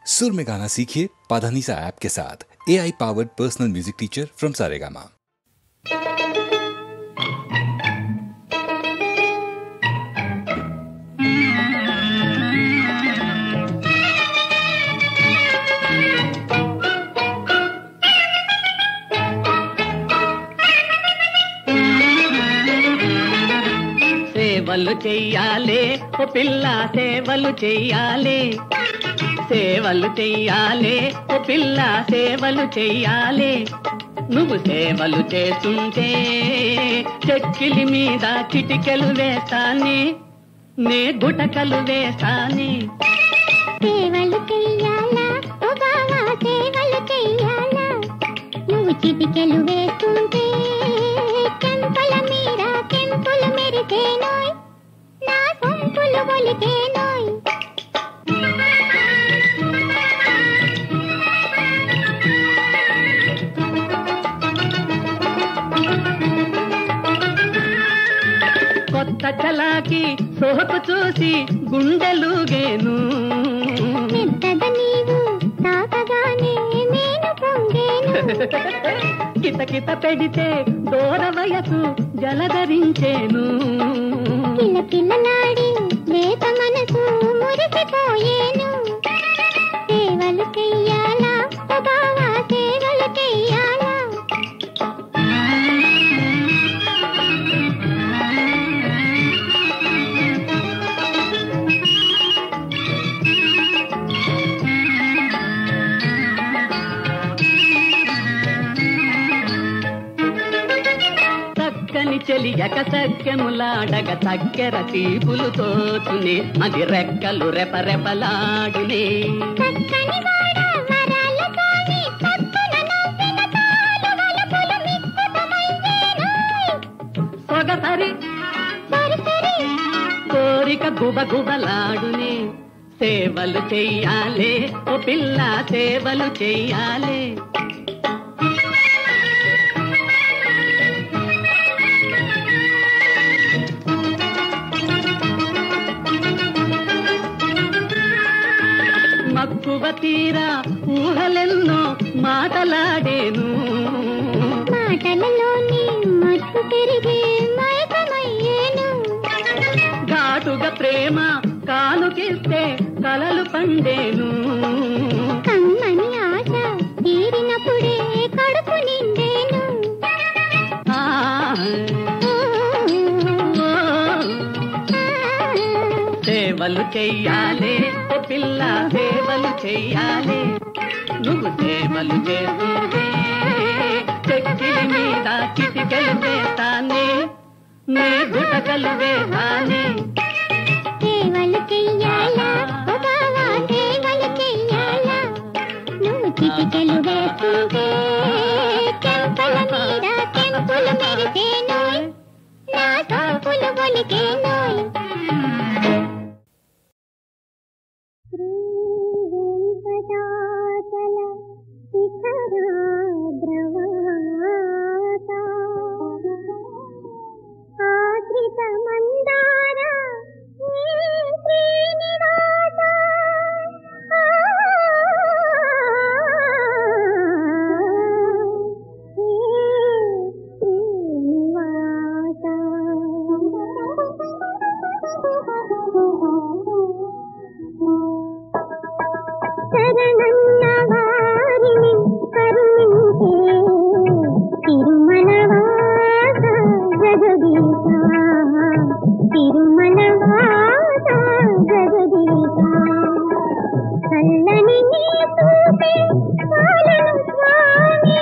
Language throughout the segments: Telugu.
सुर में गाना सीखिए पाधानीसा ऐप के साथ। AI powered personal music teacher from Saregama. సేవలు చెయ్యాలే ఓ పిల్ల సేవలు చెయ్యాలే, సేవలు చెయ్యాలే ఓ పిల్ల సేవలు చెయ్యాలే. నువ్వు సేవలు చేస్తుంటే చెక్కిలి మీద చిటికెలు వేస్తానే, నే గుటకలు వేస్తానే. సేవలు చెయ్యాలా ఓ బావా సేవలు చెయ్యాలా, నువ్వు చిటికెలు వేస్తుంటే చెంపల మీద కెంపులు మెరిసేనోయ్, నా సొంపులు ఒలికేనోయ్. కొత్త చలాకి సోపు చూసి గుండెలుగేను, మెత్తద నీవు తాకగానే నేను పొంగేను. కితకిత పెడితే దూర వయసు జలధరించేను, కిలకిలలాడి లేత మనసు మురిసిపోయేను. సేవలు చెయ్యాలా ఓ బావా సేవలు చెయ్యాలా. చక్కని చెలియక సఖ్యములాడగ చక్కెర తీపులు తోచునే, అది రెక్కలు రెపరెపలాడునే. చక్కని వాడ వరాల స్వామి చక్కున నవ్విన తాలు వలపులు మిక్కుతమైందేనోయ్. సొగసరి సరిసరి కోరిక గుబగుబలాడునే. సేవలు చెయ్యాలే ఓ పిల్ల సేవలు చెయ్యాలే. మక్కువ తీరా ఊహలెన్నో మాటలాడేను, మాటలలోని మత్తు పెరిగే మైకమయ్యేను. ఘాటుగా ప్రేమ కానుకిస్తే కలలు పండేను, కమ్మని ఆశ తీరినప్పుడే కడుపు నిండేను. ఆ, ఓ, సేవలు చెయ్యాలే ఓ పిల్ల సేవలు చెయ్యాలే. నువ్వు సేవలు చేస్తుంటే చెక్కిలి మీద చిటికెలు వేస్తానే, నే గుటకలు వేస్తానే. సేవలు చెయ్యాలా ఓ బావా సేవలు చెయ్యాలా, నువ్వు చిటికెలు వేస్తుంటే చెంపల మీద కెంపులు మెరిసేనోయ్, నా సొంపులు ఒలికేనోయ్. వెంకటాచల శిఖరాద్రవాత ఆశ్రిత మందార శ్రీనివాస, శరణన్న వారిని కరుణించే తిరుమలవాస జగదీశ, తిరుమలవాస జగదీశ. చల్లని నీ చూపే పాలను స్వామి,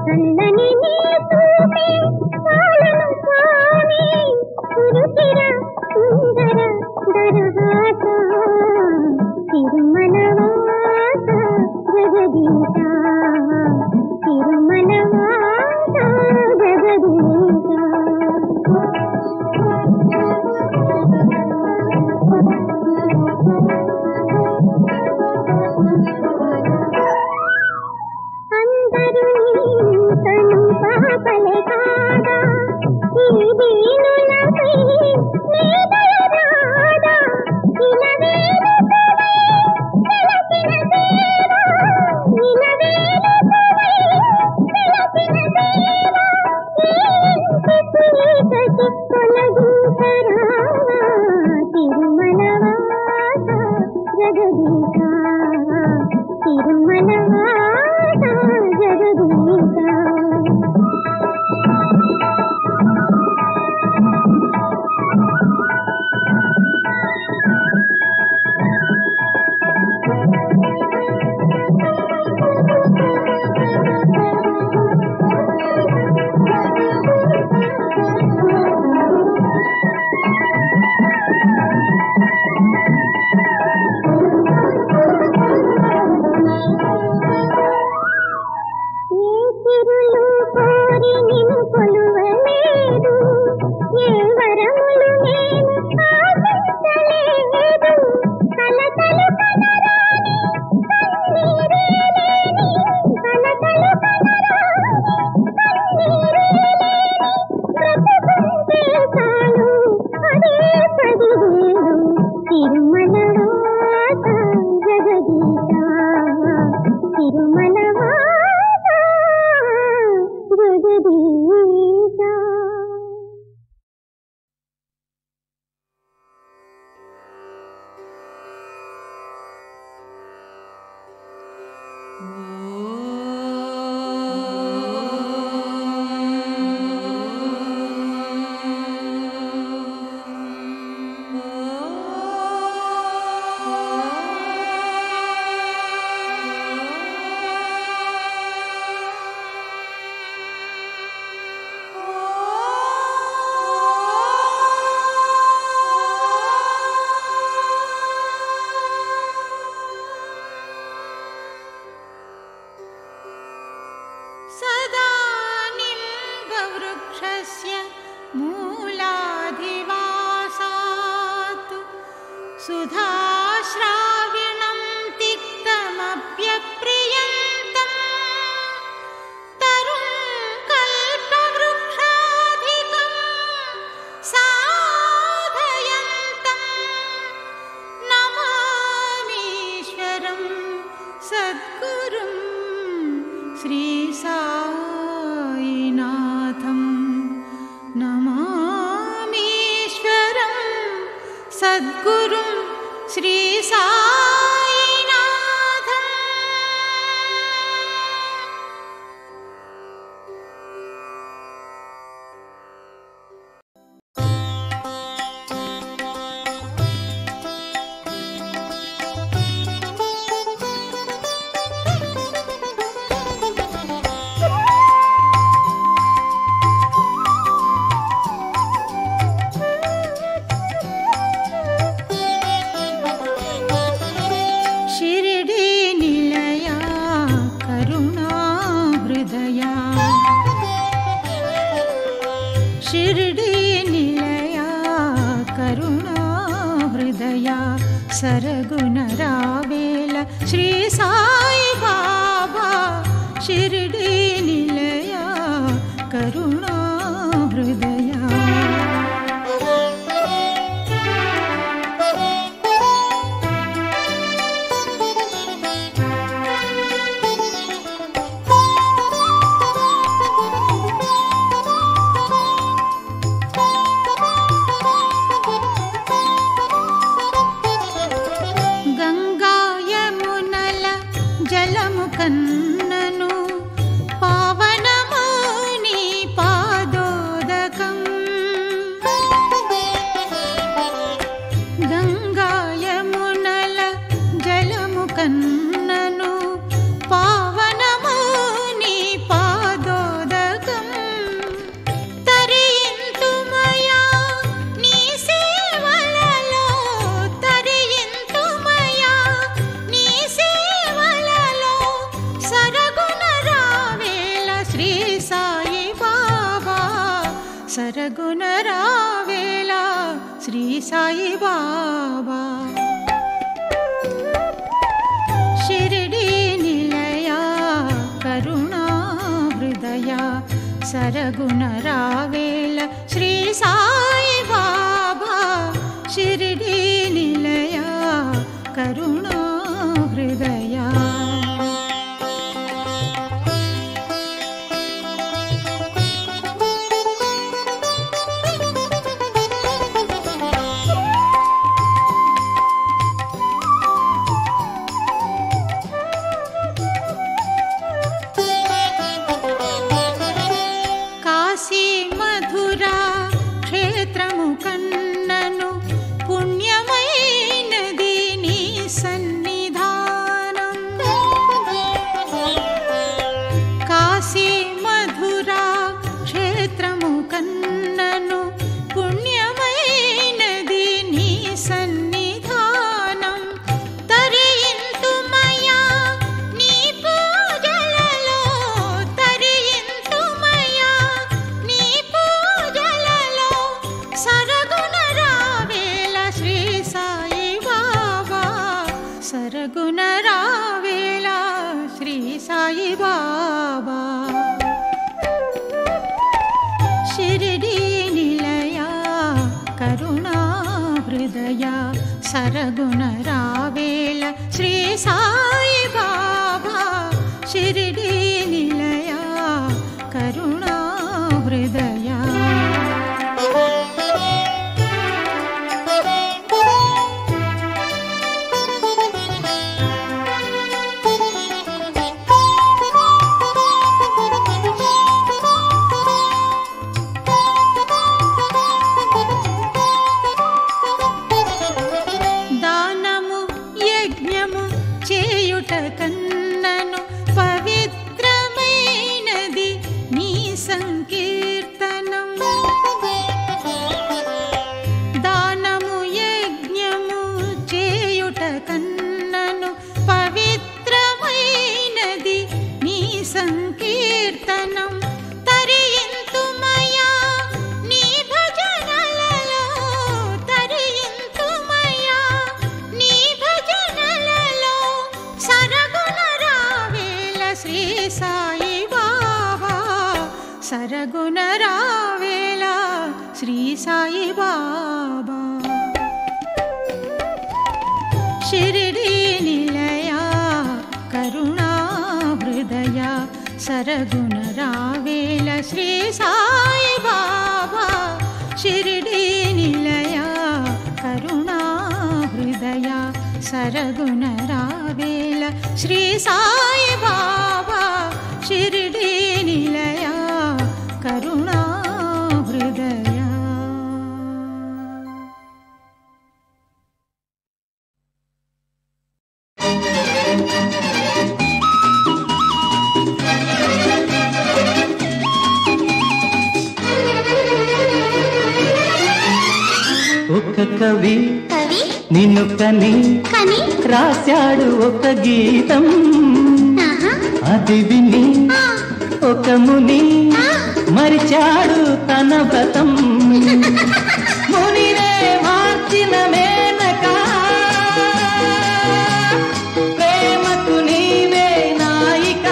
చల్లని నీ చూపే పాలను స్వామి. సురుచిర సుందర सुधाश्राविणं तिक्तमप्यप्रियन्तं तरुं कल्पवृक्षाधिकं साधयन्तं नमामीश्वरं सद्गुरुं श्रीसाईनाथं नमामीश्वरं सद्गुरुं श्री साईनाथं। सरगुण रावेल श्री साई बाबा शिरडी निलया करुणा हृदया। కన్నను పావనముని పాదోదకం గంగాయమునల జలము కన్నను పావనముని పాదోదకం తరింతుమయా నీ సేవలలో తరింతుమయా నీ సేవలలో सरगुण रावेल श्री साई बाबा सरगुण रावेल श्री साई बाबा शिरडी निलया करुणा हृदया सरगुण रावेल श्री साई बाबा शिरडी निलया करुणा हृदया। పుణ్యమైనది నీ సన్ హృదయ సరగుణ రావేళ శ్రీ సాయి బాబా షిరిడి నిలయ కరుణా హృదయ కన్నను పవిత్రమైనది నీ సంకీర్తనం దానము యజ్ఞము చేయుట కన్నను పవిత్రమైనది నీ సంకీర్తనం తరింతుమయా నీ భజనలలో తరింతుమయా నీ భజనలలో సరగుణ రావేళ శ్రీ సాయి బాబా సరగుణ రావేళ శ్రీ సాయి బాబా షిరిడి నిలయ కరుణా హృదయ సరగుణ రావేళ శ్రీ సాయి బాబా షిరిడి నిలయ కరుణా హృదయ సరగుణ రావేళ శ్రీ సాయి బాబా షిరిడి నిలయ కరుణా హృదయ ఒక కవి నిన్ను కని రాశాడు ఒక గీతం అది విని ఒక ముని మరిచాడు తన వ్రతం మునినే మార్చిన మేనక ప్రేమకు నీవే నాయిక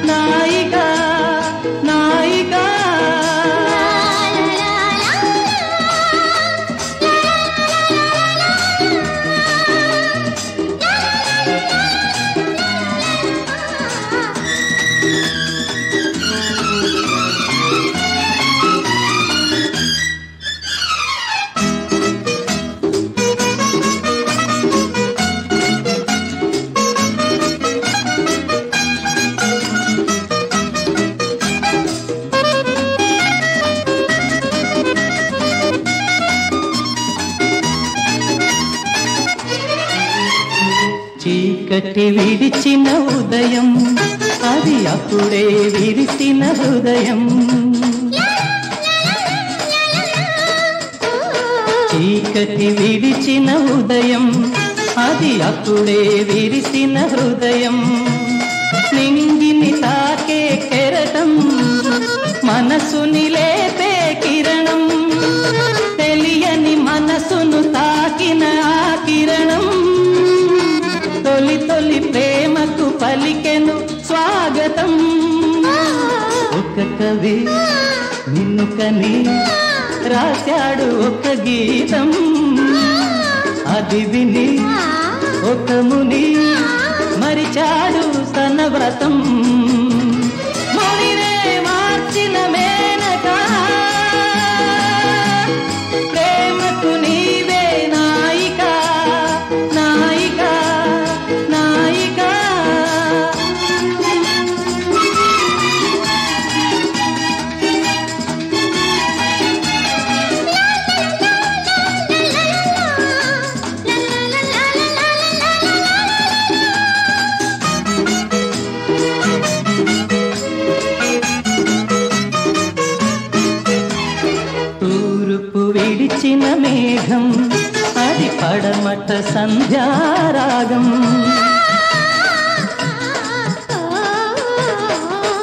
నాయిక నాయిక చీకటి విడిచిన ఉదయం అది అప్పుడే విరిసిన హృదయం చీకటి విడిచిన ఉదయం అది అప్పుడే విరిసిన హృదయం నింగిని తాకే కెరటం మనసుని లేపే కిరణం తెలియని మనసును తాకిన ఆ కిరణం తొలి తొలి ప్రేమకు పలికెను స్వాగతం ఒక కవి నిన్ను కని రాశాడు ఒక గీతం అది విని ఒక ముని మరిచాడు తన వ్రతం మునినే మార్చిన మేనక ప్రేమకు నీవే నాయిక నాయిక నాయిక విడిచిన మేఘం అది పడమట సంధ్యారాగం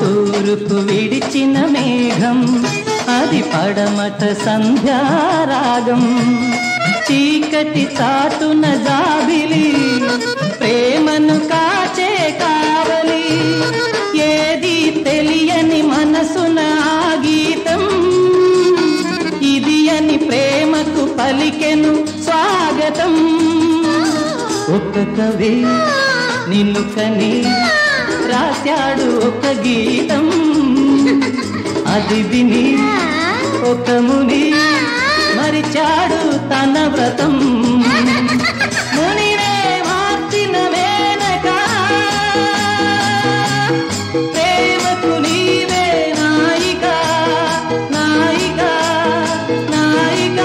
తూర్పు విడిచిన మేఘం అది పడమట సంధ్యారాగం చీకటి చాటున జాబిలి ప్రేమను కాచే కావలి ఏది తెలియని మనసున ఆ గీతం ఇది అని ప్రేమకు పలికెను స్వాగతం. ఒక్క కవి నిన్ను కని రాశాడు ఒక గీతం. అది విని ఒక ముని మరిచాడు తన వ్రతం. మునినే మార్చిన మేనక ప్రేమకు నీవే నాయిక నాయిక నాయిక.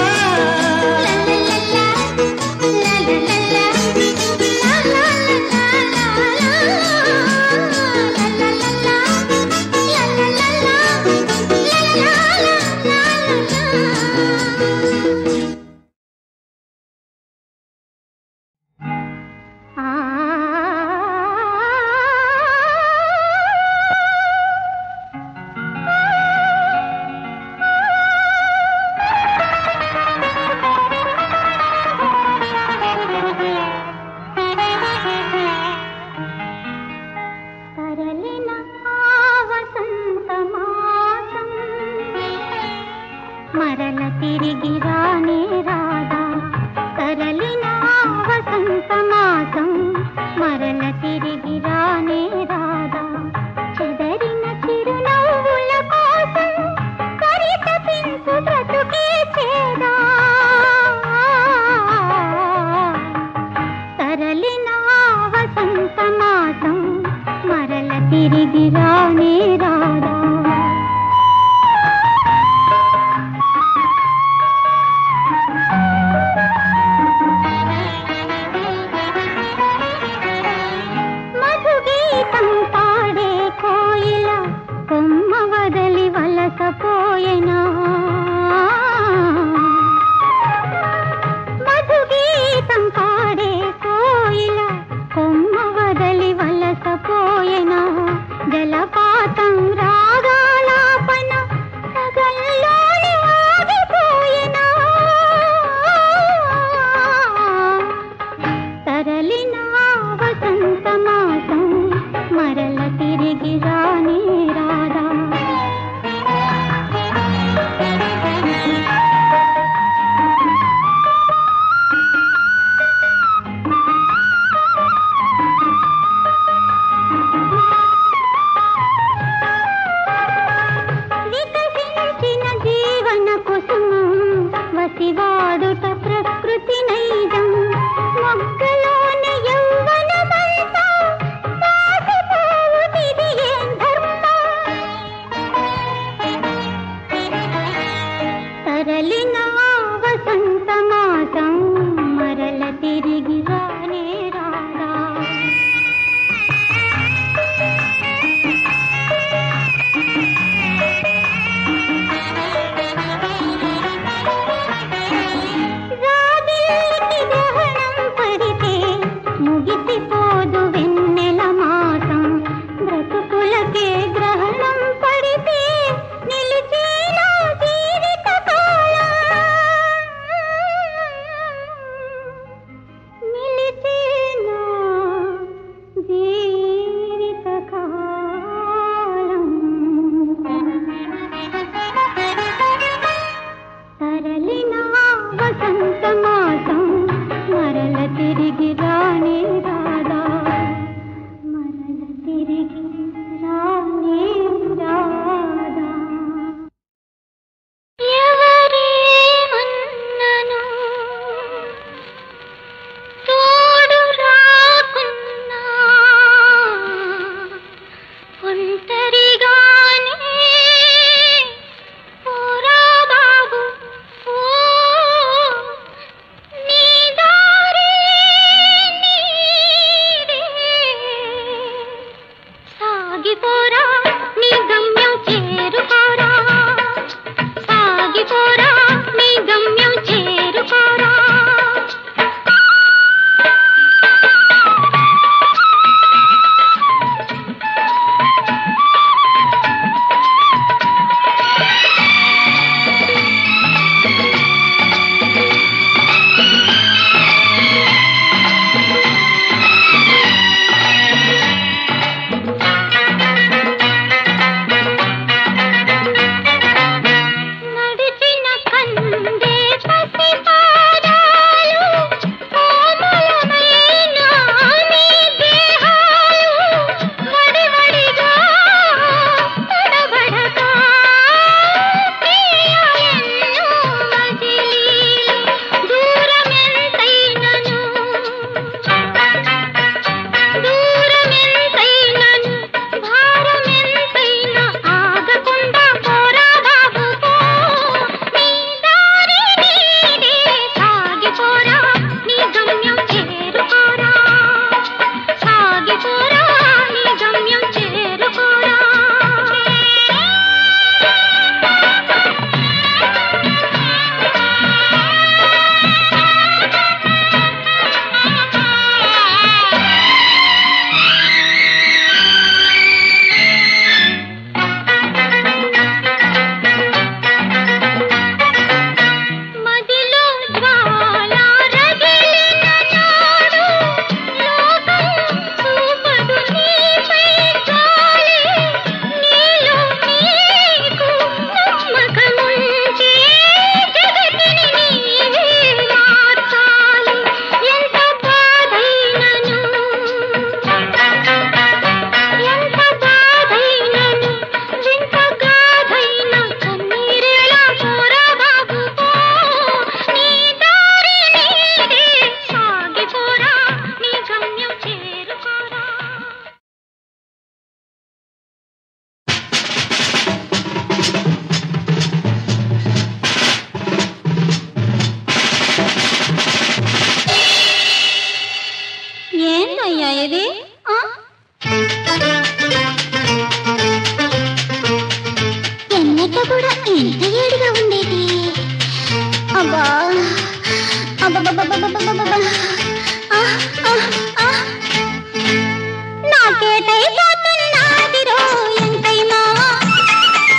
నాకేటైపోతున్నాదిరో ఎంతైనా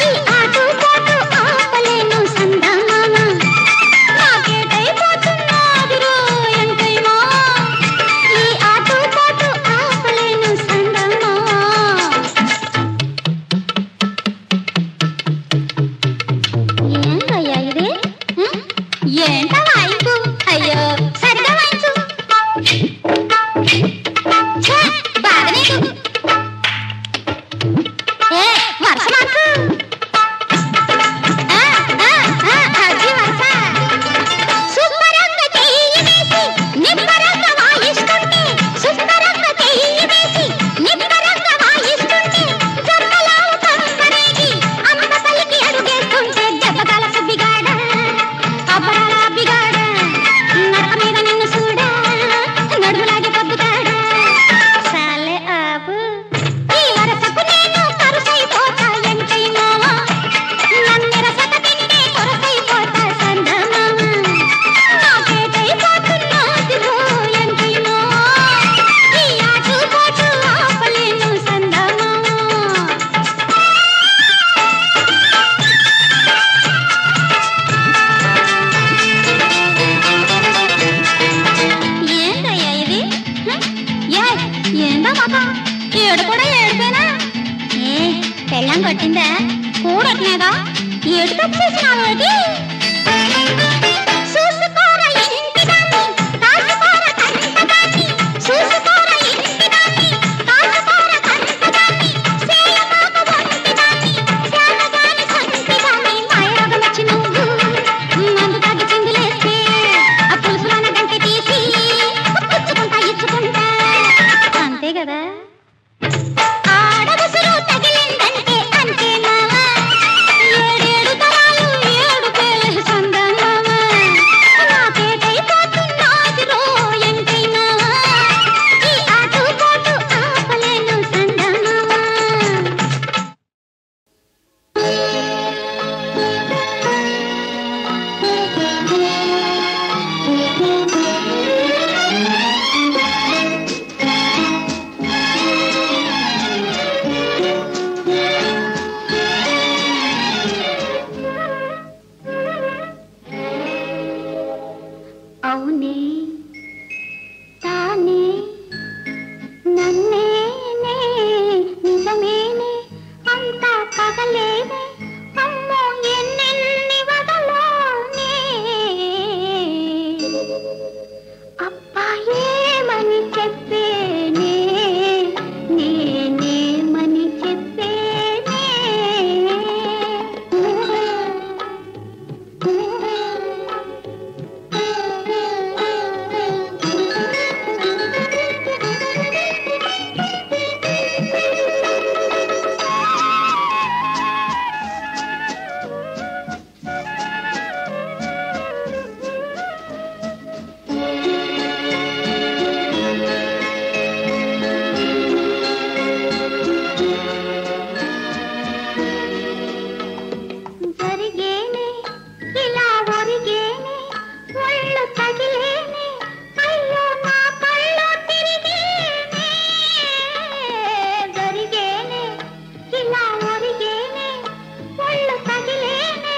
ఈ ఆటు పోటు ఆపలేను సందమామ నాకేటైపోతున్నాదిరో ఎంతైనా ఈ ఆటు పోటు ఆపలేను సందమామ ఏంటయ్యా ఇది ఏంట వాయించు అయ్యో సరిగా వాయించు బాగానే ఏ వరుస మార్చు అది వరుస సుబ్బరంగ చెయ్యి వేసి నిబ్బరంగ వాయిస్తుంటే సుబ్బరంగ చెయ్యి వేసి నిబ్బరంగ వాయిస్తుంటే జమ్మలావు కంపరేగి అమ్మ పలికి అడుగేస్తుంటే దెబ్బగల సుబ్బిగాడ అబ్బరాల అబ్బిగాడ నడక మీద నిన్ను చూడ నడుములాగే పొద్దుగాడ సాలే ఆపు ఈ వరసకు నేను కరుసైపోతా ఎంతైనా నన్నెరసక తింటే కొరసైపోతా సందమామ నాకేటైపోతున్నాదిరో ఎంతైనా ఈ ఆటు పోటు ఆపలేను సందమామ ఏంటయ్యా ఇది ఏందా మాత ఏడు కూడా ఏడిపోయినా ఏ పెళ్ళం కొట్టిందా కూడట్లేదా ఏడు తప్పేసినావేటి చూసుకోర ఇంటిదాన్ని కాసుకోర కంటదాన్ని చూసుకోర ఇంటిదాన్ని కాసుకోర కంటదాన్ని సేయమాక వంటిదాన్ని శానగాని సంటిదాన్ని మాయరోగమొచ్చి నువ్వు మందు తాగి చిందులేస్తే ఆ పులుసులోన గంటె తీసి పుచ్చుకుంటా ఇచ్చుకుంటా అంతే కదా ఆడగుసురు తగిలిందంటే అంతే మావా ఏడేడు తరాలు ఏడు పేలే సందమామ నాకేటైపోతున్నాదిరో ఎంతైనా ఈ ఆటు పోటు ఆపలేను సందమామ అవునే తానే నన్నేనే నిజమేనే అంతా పగలేనే అమ్మో ఎన్నెన్ని వదలోనే అబ్బా ఏమని చెప్పేనే నేనేమని చెప్పేనే జరిగేనే ఇలా ఒరిగేనే ఒళ్ళు తగిలేనే అయ్యో నా కళ్ళు తిరిగేనే జరిగేనే ఇలా ఒరిగేనే ఒళ్ళు తగిలేనే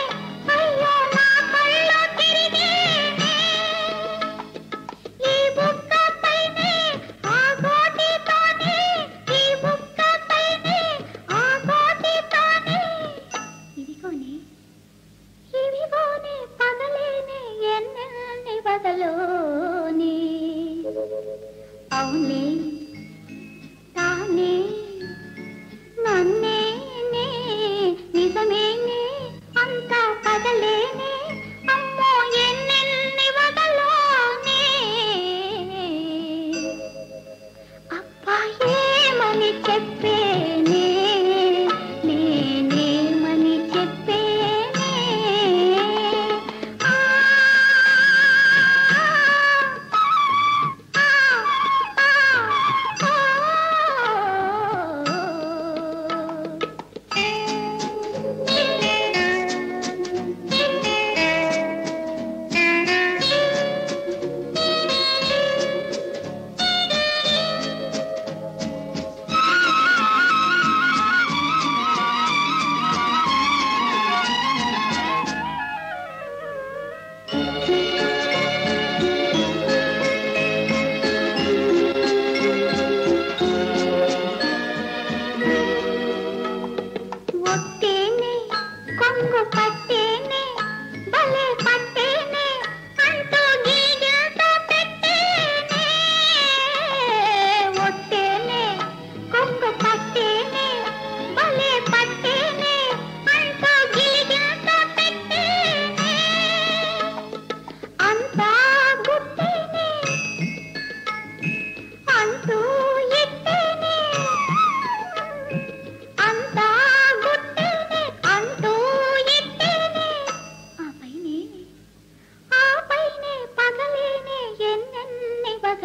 అయ్యో నా కళ్ళు తిరిగేనే ఈ బుక్కపైనే ఆ గోటితోనే ఈ బుక్కపైనే ఆ గోటితోనే ఇదిగోనే ఇదిగోనే పగలేనే ఎన్నెన్ని బదలోని అవునే తానే నన్నేనే నిజమేనే అంతా పగలేనే అమ్మో ఎన్నెన్ని బదలోని అబ్బా ఏమని చెప్పేనే నేనేమని చెప్పేనే ఆ ఆ ఆ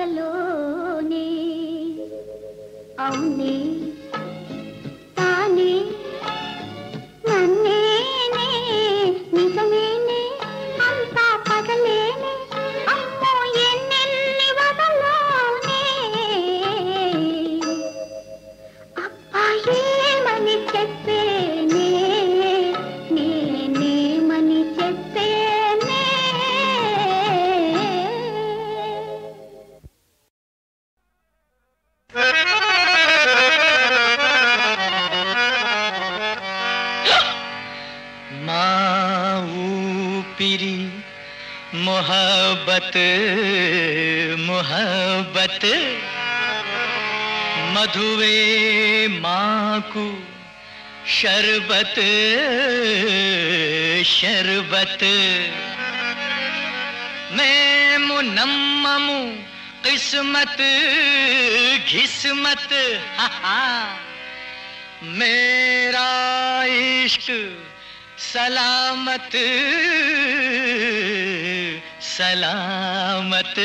కలలోనే అవునే తానే నన్నేనే నిజమేనే అంతా పగలేనే అమ్మో ఎన్నెన్ని వదలోనే అబ్బాయేమని చెప్పేనే నేనేమని చెప్పేనే ऊपिरी मोहब्बत मोहब्बत मधुवे माकू शरबत शरबत मैं मुनम्ममु किस्मत घिस्मत हा हा मेरा इश्क सलामत सलामत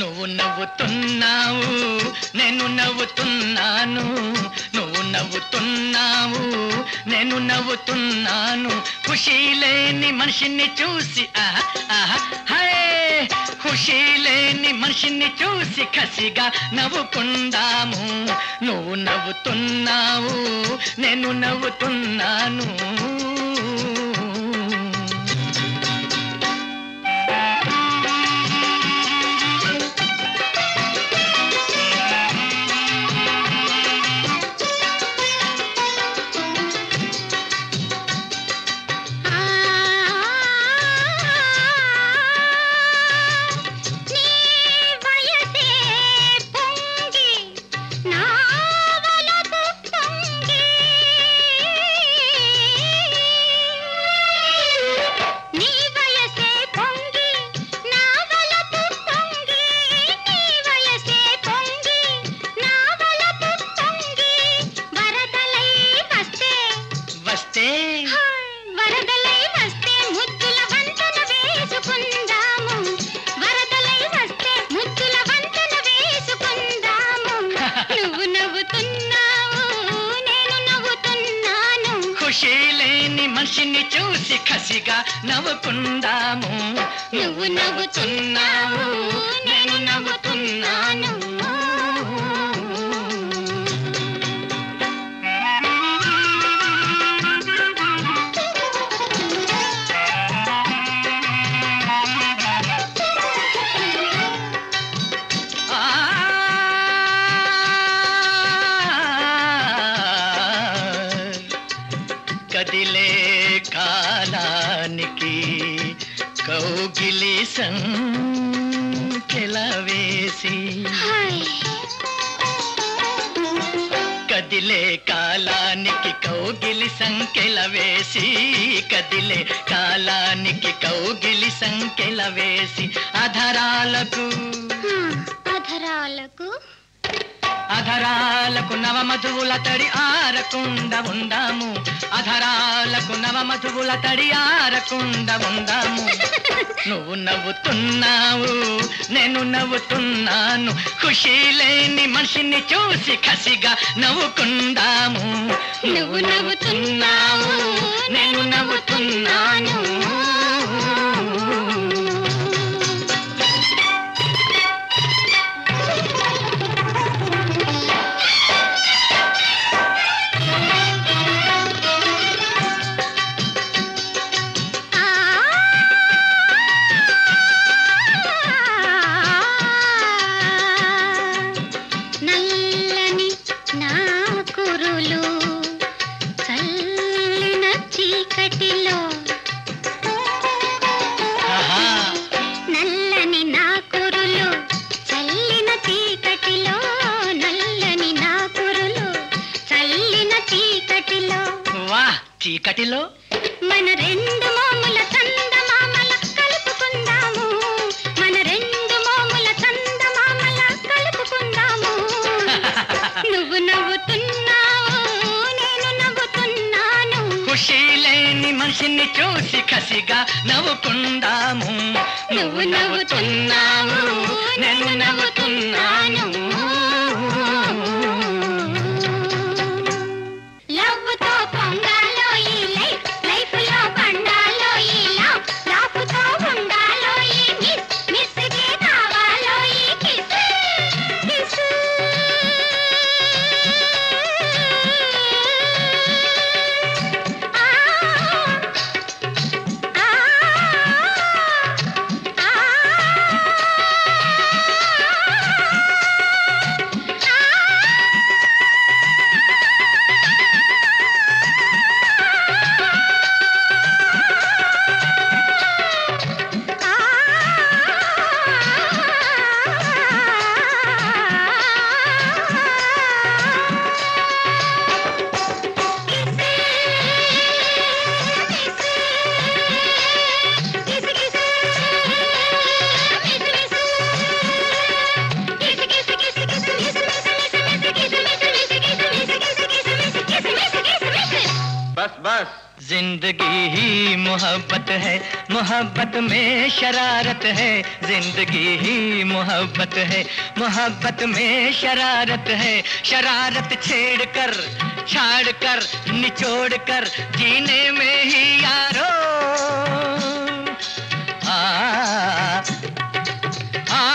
నువ్వు నవ్వుతున్నావు నేను నవ్వుతున్నాను నువ్వు నవ్వుతున్నావు నేను నవ్వుతున్నాను ఖుషీ లేని మనిషిని చూసి ఆహా ఆహా హే ఖుషీ లేని మనిషిని చూసి కసిగా నవ్వుకుందాము నువ్వు నవ్వుతున్నావు నేను నవ్వుతున్నాను మనిషిని చూసి కసిగా నవ్వుకుందాము నువ్వు నవ్వుతున్నావు నేను నవ్వుతున్నాను కదిలే కాలానికి కౌగిలి సంకెల వేసి కదిలే కాలానికి కౌగిలి సంకెల వేసి కదిలే కాలానికి కౌగిలి సంకెల వేసి అధరాలకు అధరాలకు అధరాలకు నవమధువుల తడి ఆరకుండా ఉందాము అధరాలకు నవమధువుల తడి ఆరకుండా ఉందాము నువ్వు నవ్వుతున్నావు నేను నవ్వుతున్నాను ఖుషీ లేని మనిషిని చూసి కసిగా నవ్వుకుందాము నువ్వు నవ్వుతున్నావు నేను నవ్వుతున్నాను చీకటిలో మన రెండు మోముల చందమామల కలుపుకుందాము, మన రెండు మోముల చందమామల కలుపుకుందాము. నువ్వు నవ్వుతున్నావు, నేను నవ్వుతున్నాను. ఖుషీ లేని మనిషిని చూసి కసిగా నవ్వుకుందాము. నువ్వు నవ్వుతున్నావు, నేను నవ్వుతున్నాను. లవ్వుతో పొంగాలో ఈ లైఫ్, లైఫ్లో పండాలో ఈ లవ్, లవ్వుతో ఉండాలో ఈ మిస్, మిస్కే కావాలో ఈ కిస్, కిస్. बस बस जिंदगी ही मोहब्बत है, मोहब्बत में शरारत है. जिंदगी ही मोहब्बत है, मोहब्बत में शरारत है. शरारत छेड़ कर, छाड़ कर, निचोड़ कर जीने में ही यारो आ आ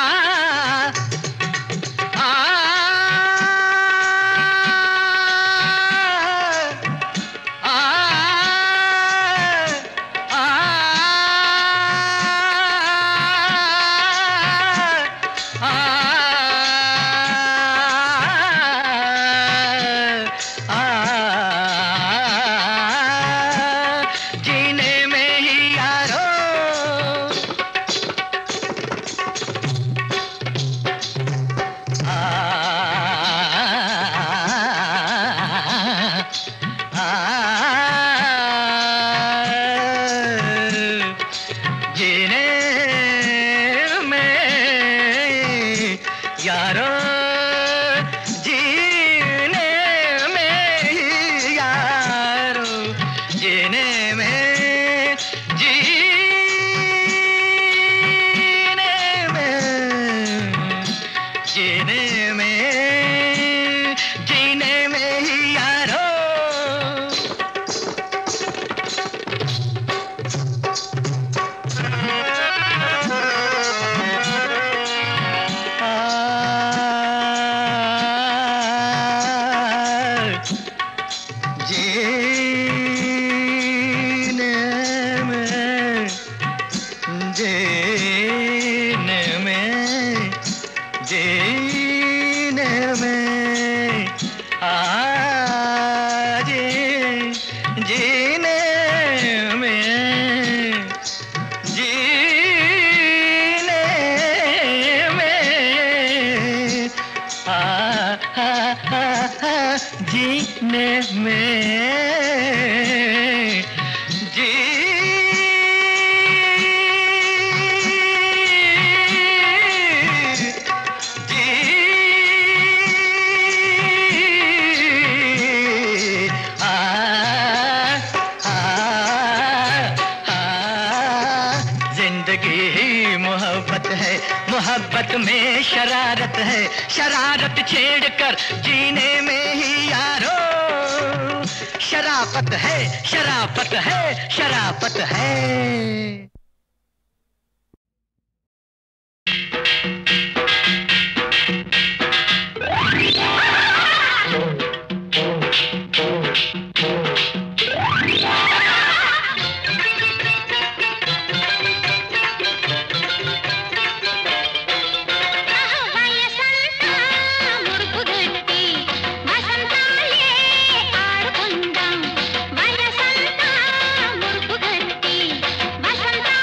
मोहब्बत में शरारत है, शरारत छेड़ कर जीने में ही यारो शराफत है, शराफत है, शराफत है. వసంత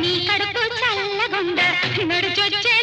నీ కడుపు చల్లగుండ నడుచొచ్చే